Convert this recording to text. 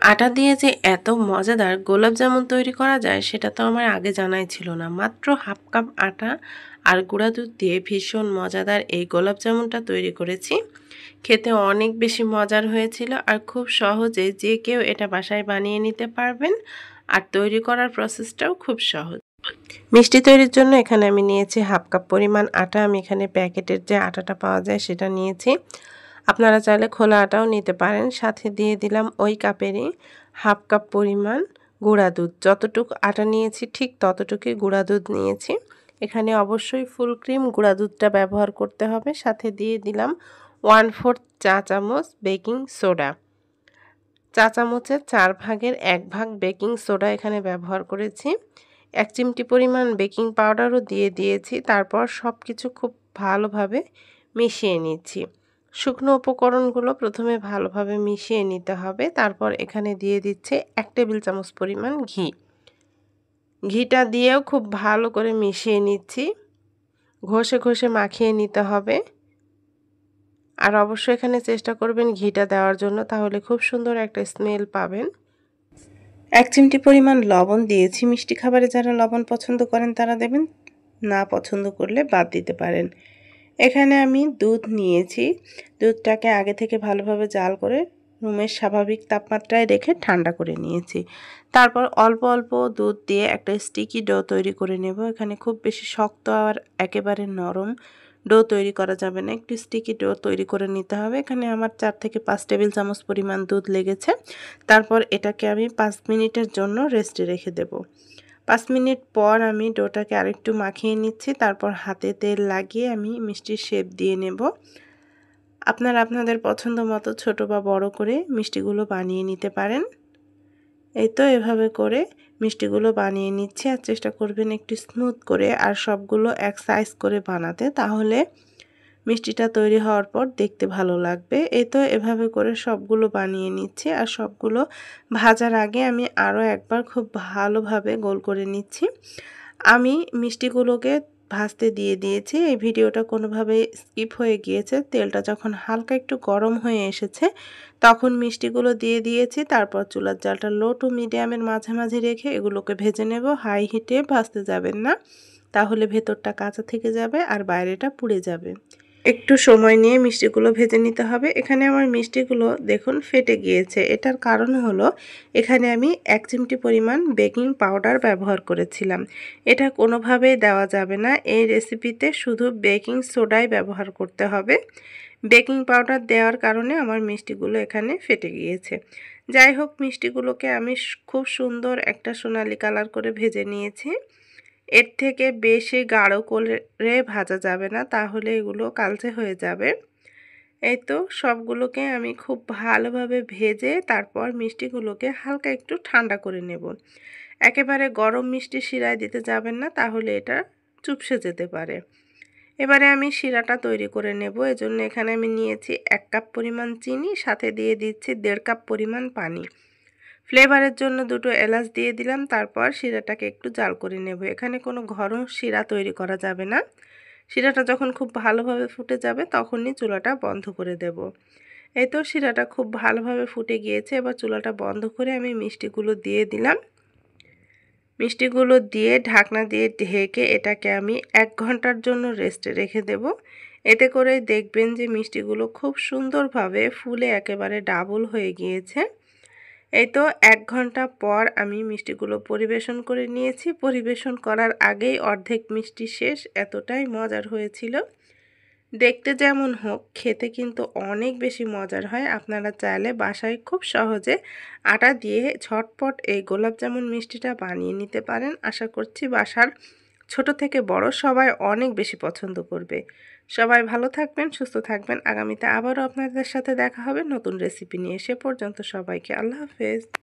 আটা দিয়ে যে এত মজাদার গোলাপ জামুন তৈরি করা যায় সেটা তো আমার আগে জানাই ছিল না। মাত্র হাফ কাপ আটা আর গুঁড়া দুধ দিয়ে ভীষণ মজাদার এই গোলাপ জামুনটা তৈরি করেছি। খেতে অনেক বেশি মজার হয়েছিল আর খুব সহজে যে কেউ এটা বাসায় বানিয়ে নিতে পারবেন। আর তৈরি করার প্রসেসটাও খুব সহজ। মিষ্টি তৈরির জন্য এখানে আমি নিয়েছি হাফ কাপ পরিমাণ আটা। আমি এখানে প্যাকেটের যে আটাটা পাওয়া যায় সেটা নিয়েছি। আপনারা চাইলে খোলা আটাও নিতে পারেন। সাথে দিয়ে দিলাম ওই কাপেরই হাফ কাপ পরিমাণ গুঁড়া দুধ। যতটুকু আটা নিয়েছি ঠিক ততটুকুই গুঁড়া দুধ নিয়েছি। এখানে অবশ্যই ফুল ক্রিম গুঁড়া দুধটা ব্যবহার করতে হবে। সাথে দিয়ে দিলাম 1/4 চা চামচ বেকিং সোডা। চা চামচের 4 ভাগের 1 ভাগ বেকিং সোডা এখানে ব্যবহার করেছি। 1 চিমটি পরিমাণ বেকিং পাউডারও দিয়ে দিয়েছি। তারপর সব কিছু খুব ভালোভাবে মিশিয়ে নিচ্ছি। শুকনো উপকরণগুলো প্রথমে ভালোভাবে মিশিয়ে নিতে হবে। তারপর এখানে দিয়ে দিচ্ছে 1 টেবিল চামচ পরিমাণ ঘি। ঘিটা দিয়েও খুব ভালো করে মিশিয়ে নিচ্ছি। ঘষে ঘষে মাখিয়ে নিতে হবে। আর অবশ্যই এখানে চেষ্টা করবেন ঘিটা দেওয়ার জন্য, তাহলে খুব সুন্দর একটা স্মেল পাবেন। 1 চিমটি পরিমাণ লবণ দিয়েছি। মিষ্টি খাবারে যারা লবণ পছন্দ করেন তারা দেবেন, না পছন্দ করলে বাদ দিতে পারেন। এখানে আমি দুধ নিয়েছি। দুধটাকে আগে থেকে ভালোভাবে জাল করে রুমের স্বাভাবিক তাপমাত্রায় রেখে ঠান্ডা করে নিয়েছি। তারপর অল্প অল্প দুধ দিয়ে একটা স্টিকি ডো তৈরি করে নেব। এখানে খুব বেশি শক্ত আর একেবারে নরম ডো তৈরি করা যাবে না, একটু স্টিকি ডো তৈরি করে নিতে হবে। এখানে আমার 4 থেকে 5 টেবিল চামচ পরিমাণ দুধ লেগেছে। তারপর এটাকে আমি 5 মিনিটের জন্য রেস্টে রেখে দেব। 5 মিনিট পর আমি ডোটাকে আরেকটু মাখিয়ে নিচ্ছি। তারপর হাতে তেল লাগিয়ে আমি মিষ্টির শেপ দিয়ে নেব। আপনারা আপনাদের পছন্দ মতো ছোট বা বড় করে মিষ্টিগুলো বানিয়ে নিতে পারেন। এই তো এভাবে করে মিষ্টিগুলো বানিয়ে নিচ্ছি। আর চেষ্টা করবেন একটু স্মুথ করে আর সবগুলো এক সাইজ করে বানাতে, তাহলে মিষ্টিটা তৈরি হওয়ার পর দেখতে ভালো লাগবে। এই তো এভাবে করে সবগুলো বানিয়ে নিচ্ছি। আর সবগুলো ভাজার আগে আমি আরও একবার খুব ভালোভাবে গোল করে নিচ্ছি। আমি মিষ্টিগুলোকে ভাজতে দিয়ে দিয়েছি। এই ভিডিওটা কোনোভাবে স্কিপ হয়ে গিয়েছে। তেলটা যখন হালকা একটু গরম হয়ে এসেছে তখন মিষ্টিগুলো দিয়ে দিয়েছি। তারপর চুলার জালটা লো টু মিডিয়ামের মাঝামাঝি রেখে এগুলোকে ভেজে নেব। হাই হিটে ভাজতে যাবেন না, তাহলে ভেতরটা কাঁচা থেকে যাবে আর বাইরেটা পুড়ে যাবে। একটু সময় নিয়ে মিষ্টিগুলো ভেজে নিতে হবে। এখানে আমার মিষ্টিগুলো দেখুন ফেটে গিয়েছে। এটার কারণ হলো এখানে আমি 1 চিমটি পরিমাণ বেকিং পাউডার ব্যবহার করেছিলাম। এটা কোনোভাবেই দেওয়া যাবে না। এই রেসিপিতে শুধু বেকিং সোডাই ব্যবহার করতে হবে। বেকিং পাউডার দেওয়ার কারণে আমার মিষ্টিগুলো এখানে ফেটে গিয়েছে। যাই হোক, মিষ্টিগুলোকে আমি খুব সুন্দর একটা সোনালি কালার করে ভেজে নিয়েছি। এর থেকে বেশি গাঢ় করে ভাজা যাবে না, তাহলে এগুলো কালচে হয়ে যাবে। এই তো সবগুলোকে আমি খুব ভালোভাবে ভেজে তারপর মিষ্টিগুলোকে হালকা একটু ঠান্ডা করে নেব। একেবারে গরম মিষ্টি শিরায় দিতে যাবেন না, তাহলে এটা চুপসে যেতে পারে। এবারে আমি শিরাটা তৈরি করে নেব। এজন্য এখানে আমি নিয়েছি 1 কাপ পরিমাণ চিনি, সাথে দিয়ে দিচ্ছি 1.5 কাপ পরিমাণ পানি। ফ্লেভারের জন্য 2টো এলাচ দিয়ে দিলাম। তারপর শিরাটাকে একটু জাল করে নেব। এখানে কোনো ঘন শিরা তৈরি করা যাবে না। শিরাটা যখন খুব ভালোভাবে ফুটে যাবে তখনই চুলাটা বন্ধ করে দেব। এই তো শিরাটা খুব ভালোভাবে ফুটে গিয়েছে। এবার চুলাটা বন্ধ করে আমি মিষ্টিগুলো দিয়ে দিলাম। মিষ্টিগুলো দিয়ে ঢাকনা দিয়ে ঢেকে এটাকে আমি 1 ঘন্টার জন্য রেস্টে রেখে দেব। এতে করে দেখবেন যে মিষ্টিগুলো খুব সুন্দরভাবে ফুলে একেবারে ডাবল হয়ে গিয়েছে। এই তো 1 ঘন্টা পর আমি মিষ্টিগুলো পরিবেশন করে নিয়েছি। পরিবেশন করার আগেই অর্ধেক মিষ্টি শেষ, এতটাই মজার হয়েছিল। দেখতে যেমন হোক, খেতে কিন্তু অনেক বেশি মজার হয়। আপনারা চাইলে বাসায় খুব সহজে আটা দিয়ে ঝটপট এই গোলাপ জামুন মিষ্টিটা বানিয়ে নিতে পারেন। আশা করছি বাসার ছোট থেকে বড় সবাই অনেক বেশি পছন্দ করবে। সবাই ভালো থাকবেন, সুস্থ থাকবেন। আগামীতে আবারও আপনাদের সাথে দেখা হবে নতুন রেসিপি নিয়ে। সে পর্যন্ত সবাইকে আল্লাহ হাফেজ।